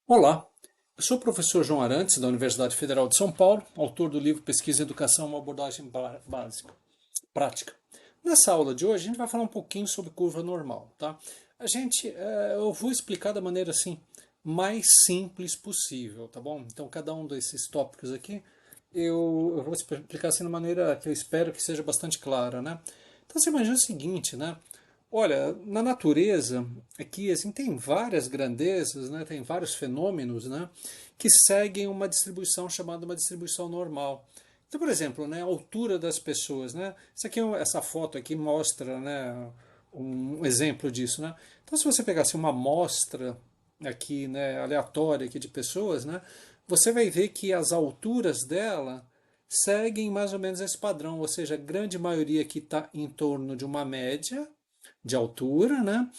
Olá, eu sou o professor João Arantes, da Universidade Federal de São Paulo, autor do livro Pesquisa e Educação, uma abordagem básica, prática. Nessa aula de hoje, a gente vai falar um pouquinho sobre curva normal, tá? Eu vou explicar da maneira assim mais simples possível, tá bom? Então, cada um desses tópicos aqui, eu vou explicar assim de maneira que eu espero que seja bastante clara, né? Então, você imagina o seguinte, né? Olha, na natureza, aqui assim, tem várias grandezas, né, tem vários fenômenos, né, que seguem uma distribuição chamada uma distribuição normal. Então, por exemplo, né, a altura das pessoas, né, essa foto aqui mostra, né, um exemplo disso, né. Então, se você pegasse uma amostra aqui, né, aleatória aqui de pessoas, né, você vai ver que as alturas dela seguem mais ou menos esse padrão, ou seja, a grande maioria aqui está em torno de uma média de altura, né?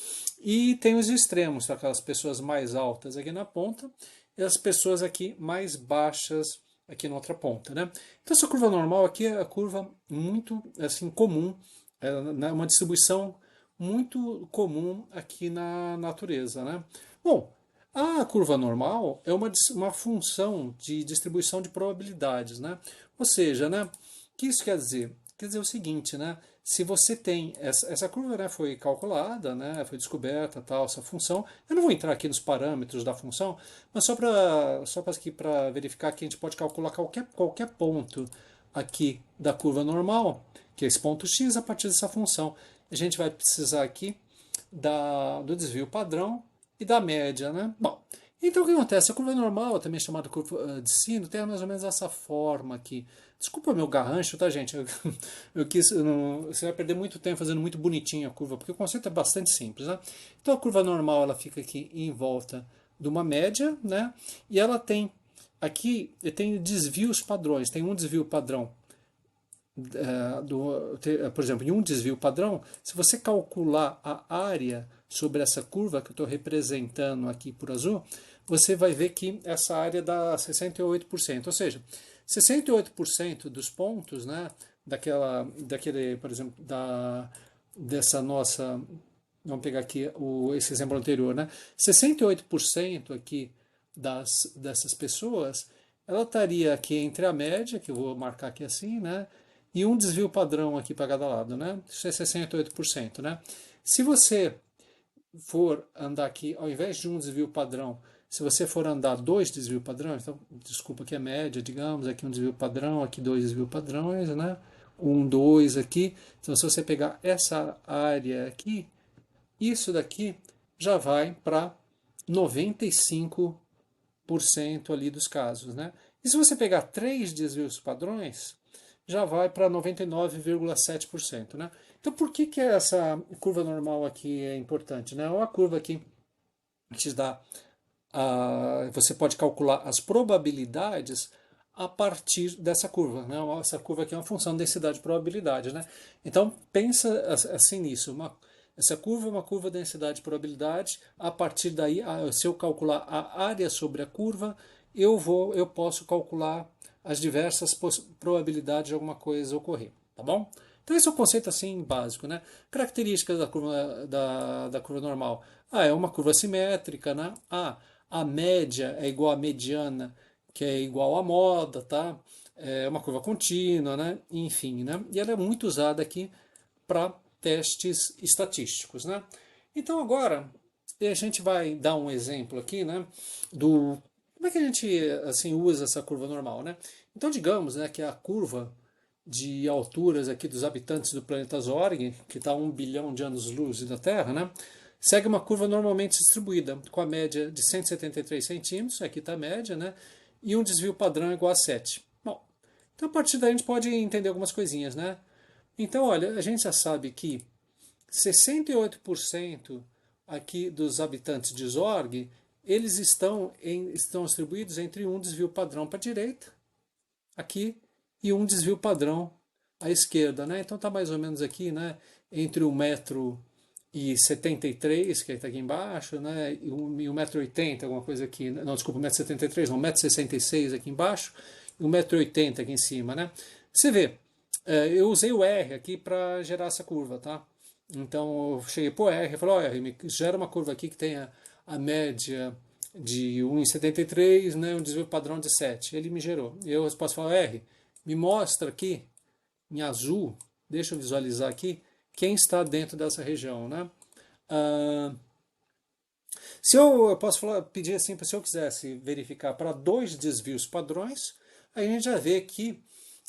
E tem os extremos, aquelas pessoas mais altas aqui na ponta e as pessoas aqui mais baixas aqui na outra ponta, né? Então essa curva normal aqui é a curva muito assim comum, é uma distribuição muito comum aqui na natureza, né? Bom, a curva normal é uma função de distribuição de probabilidades, né? Ou seja, né? O que isso quer dizer? Quer dizer o seguinte, né? Se você tem essa curva, né, foi calculada, né, foi descoberta tal essa função. Eu não vou entrar aqui nos parâmetros da função, mas só para verificar que a gente pode calcular qualquer ponto aqui da curva normal, que é esse ponto x a partir dessa função. A gente vai precisar aqui do desvio padrão e da média, né? Bom, então o que acontece? A curva normal, também chamada curva de sino, tem mais ou menos essa forma aqui. Desculpa meu garrancho, tá, gente? Você vai perder muito tempo fazendo muito bonitinho a curva, porque o conceito é bastante simples, né? Então a curva normal ela fica aqui em volta de uma média, né? E ela tem aqui tem desvios padrões. Tem um desvio padrão por exemplo, em um desvio padrão, se você calcular a área sobre essa curva que eu estou representando aqui por azul, você vai ver que essa área dá 68%. Ou seja, 68% dos pontos, né, por exemplo, dessa nossa. Vamos pegar aqui esse exemplo anterior, né? 68% aqui dessas pessoas, ela estaria aqui entre a média, que eu vou marcar aqui assim, né? E um desvio padrão aqui para cada lado, né? Isso é 68%, né? Se você for andar aqui, ao invés de um desvio padrão, se você for andar dois desvio padrão, então, desculpa, aqui é média, digamos, aqui um desvio padrão, aqui dois desvio padrões, né? Um, dois aqui. Então, se você pegar essa área aqui, isso daqui já vai para 95% ali dos casos, né? E se você pegar três desvios padrões, já vai para 99,7%, né? Então, por que essa curva normal aqui é importante, né? É uma curva que te dá você pode calcular as probabilidades a partir dessa curva, né? Essa curva aqui é uma função de densidade de probabilidade, né? Então pensa assim nisso, essa curva é uma curva de densidade de probabilidade. A partir daí, se eu calcular a área sobre a curva, eu posso calcular as diversas probabilidades de alguma coisa ocorrer, tá bom? Então esse é o conceito assim básico, né? Características da curva normal. É uma curva simétrica, né? A média é igual à mediana, que é igual à moda, tá? É uma curva contínua, né? Enfim, né? E ela é muito usada aqui para testes estatísticos, né? Então agora a gente vai dar um exemplo aqui, né? Do como é que a gente assim usa essa curva normal, né? Então digamos, né, que a curva de alturas aqui dos habitantes do planeta Zorg, que está a 1 bilhão de anos-luz da Terra, né? Segue uma curva normalmente distribuída, com a média de 173 centímetros, aqui está a média, né? E um desvio padrão igual a 7. Bom, então a partir daí a gente pode entender algumas coisinhas, né? Então, olha, a gente já sabe que 68% aqui dos habitantes de Zorg, eles estão distribuídos entre um desvio padrão para a direita, aqui, e um desvio padrão à esquerda, né? Então tá mais ou menos aqui, né? Entre 1,73 m, que está aqui embaixo, né? E 1,80 m, alguma coisa aqui. Não, desculpa, 1,73 m, não, 1,66 m aqui embaixo e 1,80 m aqui em cima, né? Você vê, eu usei o R aqui para gerar essa curva, tá? Então eu cheguei pro R e falei, ó, R, me gera uma curva aqui que tenha a média de 1,73, né, um desvio padrão de 7. Ele me gerou. Eu posso falar, R, me mostra aqui, em azul, deixa eu visualizar aqui, quem está dentro dessa região, né? Se eu posso falar, pedir assim, se eu quisesse verificar para 2 desvios padrões, a gente já vê que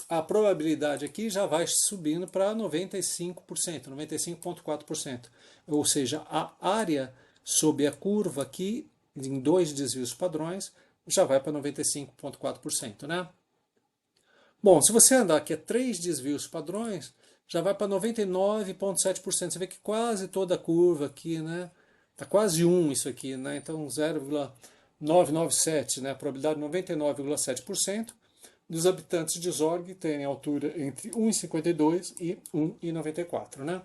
a probabilidade aqui já vai subindo para 95%, 95,4%. Ou seja, a área sob a curva aqui, em 2 desvios padrões, já vai para 95,4%, né? Bom, se você andar aqui a 3 desvios padrões, já vai para 99,7%. Você vê que quase toda a curva aqui, né? Está quase 1 isso aqui, né? Então 0,997, né? A probabilidade de 99,7% dos habitantes de Zorg terem altura entre 1,52 e 1,94, né?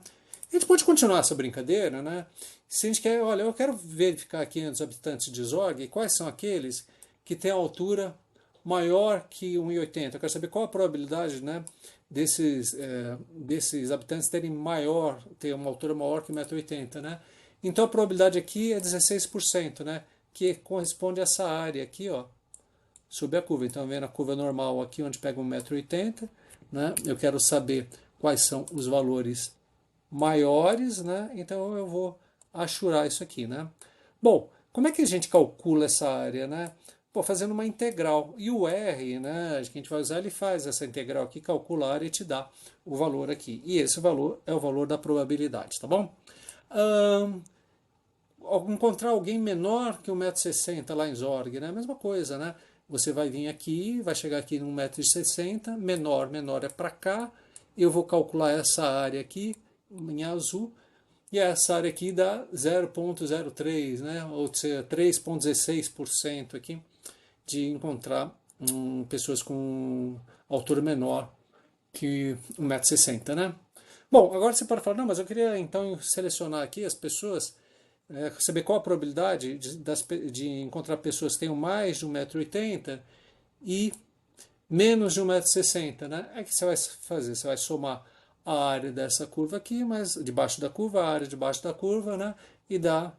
A gente pode continuar essa brincadeira, né? Se a gente quer, olha, eu quero verificar aqui entre os habitantes de Zorg quais são aqueles que têm a altura maior que 1,80. Eu quero saber qual a probabilidade, né, desses habitantes terem ter uma altura maior que 1,80 m, né? Então a probabilidade aqui é 16%, né, que corresponde a essa área aqui, ó, sob a curva. Então, vendo a curva normal aqui, onde pega 1,80 m, né, eu quero saber quais são os valores maiores, né, então eu vou achurar isso aqui, né. Bom, como é que a gente calcula essa área, né? Pô, fazendo uma integral. E o R, né, que a gente vai usar, ele faz essa integral aqui, calcula a área e te dá o valor aqui. E esse valor é o valor da probabilidade, tá bom? Encontrar alguém menor que 1,60 m lá em Zorg, né? A mesma coisa, né? Você vai vir aqui, vai chegar aqui em 1,60 m, menor é para cá, eu vou calcular essa área aqui, em azul, e essa área aqui dá 0,03, né? Ou seja, 3,16% aqui de encontrar pessoas com altura menor que 1,60 m, né? Bom, agora você pode falar, não, mas eu queria então selecionar aqui as pessoas, saber qual a probabilidade de encontrar pessoas que tenham mais de 1,80 m e menos de 1,60 m, né? É que você vai fazer, você vai somar a área dessa curva aqui, mas debaixo da curva, a área debaixo da curva, né? E dá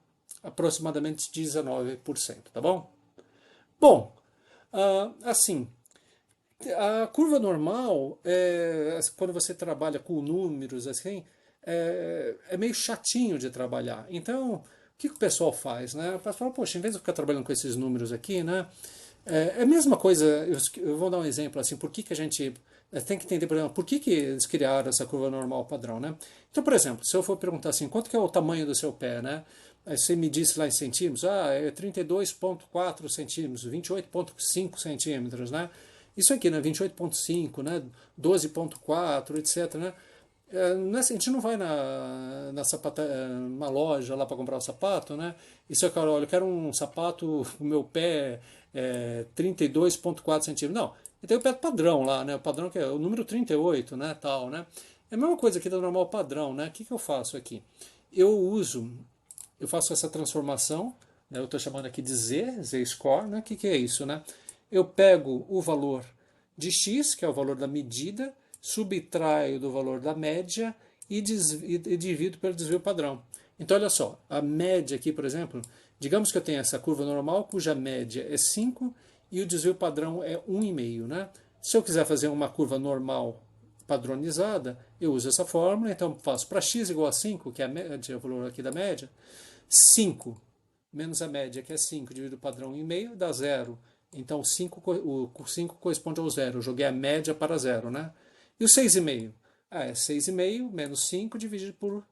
aproximadamente 19%, tá bom? Bom, assim, a curva normal, quando você trabalha com números, assim, é meio chatinho de trabalhar. Então, o que o pessoal faz, né? O pessoal fala, poxa, em vez de eu ficar trabalhando com esses números aqui, né? É a mesma coisa, eu vou dar um exemplo, assim, por que a gente tem que entender, por exemplo, por que eles criaram essa curva normal padrão, né? Então, por exemplo, se eu for perguntar assim, quanto que é o tamanho do seu pé, né? Aí você me disse lá em centímetros, é 32,4 centímetros, 28,5 centímetros, né? Isso aqui, né? 28,5, né? 12,4, etc, né? A gente não vai numa loja lá para comprar um sapato, né? E se eu quero, olha, eu quero um sapato, o meu pé 32,4 centímetros. Não, e tem o pé padrão lá, né? O padrão que é o número 38, né? Tal, né? É a mesma coisa aqui do normal padrão, né? O que eu faço aqui? Eu faço essa transformação, né? Eu estou chamando aqui de Z-score, né? O que é isso, né? Eu pego o valor de x, que é o valor da medida, subtraio do valor da média e divido pelo desvio padrão. Então, olha só, a média aqui, por exemplo, digamos que eu tenho essa curva normal, cuja média é 5 e o desvio padrão é 1,5, né? Se eu quiser fazer uma curva normal padronizada, eu uso essa fórmula, então faço para x igual a 5, que é a média, o valor aqui da média, 5 menos a média, que é 5, dividido o padrão em meio, dá 0. Então o 5 corresponde ao 0. Eu joguei a média para 0, né? E o 6,5? É 6,5 menos 5 dividido por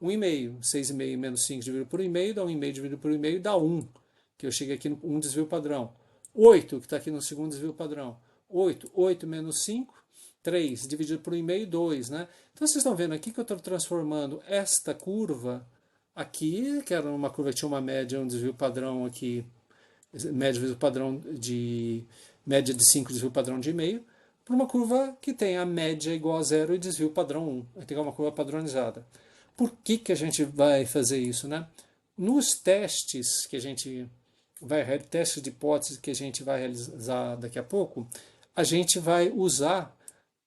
1,5. 6,5 menos 5 dividido por 1,5 dá 1,5 dividido por 1,5 dá 1. Que eu cheguei aqui no 1 desvio padrão. 8, que está aqui no segundo desvio padrão. 8 menos 5, 3 dividido por 1,5, 2, né? Então vocês estão vendo aqui que eu estou transformando esta curva aqui, que era uma curva que tinha uma média, um desvio padrão aqui, média desvio padrão de média de 5, desvio padrão de 1,5, para uma curva que tem a média igual a 0 e desvio padrão 1. Vai ter uma curva padronizada. Por que a gente vai fazer isso, né? Nos testes que a gente testes de hipótese que a gente vai realizar daqui a pouco, a gente vai usar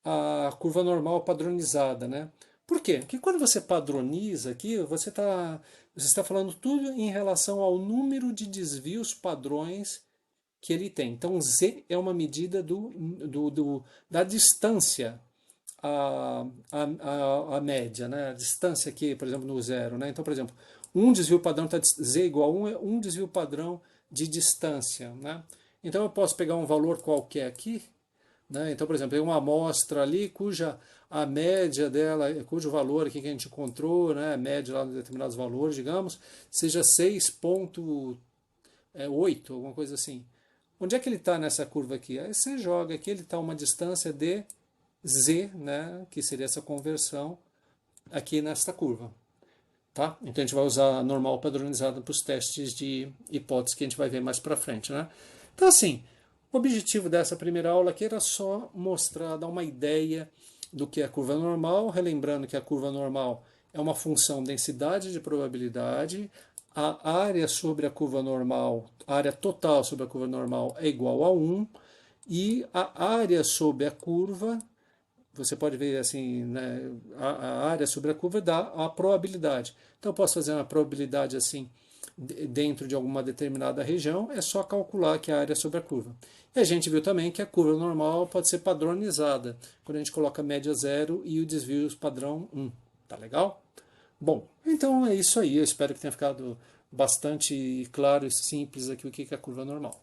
a curva normal padronizada, né? Por quê? Porque quando você padroniza aqui, você está Você está falando tudo em relação ao número de desvios padrões que ele tem. Então, Z é uma medida da distância à média, né? A distância aqui, por exemplo, no zero. Né? Então, por exemplo, um desvio padrão tá, Z igual a 1 é um desvio padrão de distância. Né? Então, eu posso pegar um valor qualquer aqui, né? Então, por exemplo, tem uma amostra ali cuja a média dela, cujo valor aqui que a gente encontrou, né, a média lá de determinados valores, digamos, seja 6,8, alguma coisa assim. Onde é que ele está nessa curva aqui? Aí você joga aqui, ele está a uma distância de z, né, que seria essa conversão aqui nesta curva. Tá? Então a gente vai usar a normal padronizada para os testes de hipótese que a gente vai ver mais para frente. Né? Então assim, o objetivo dessa primeira aula aqui era só mostrar, dar uma ideia do que é a curva normal, relembrando que a curva normal é uma função densidade de probabilidade, a área sobre a curva normal, a área total sobre a curva normal é igual a 1, e a área sobre a curva, você pode ver assim, né, a área sobre a curva dá a probabilidade. Então eu posso fazer uma probabilidade assim dentro de alguma determinada região, é só calcular que é a área sobre a curva. E a gente viu também que a curva normal pode ser padronizada, quando a gente coloca a média 0 e o desvio padrão 1. Tá legal? Bom, então é isso aí. Eu espero que tenha ficado bastante claro e simples aqui o que é a curva normal.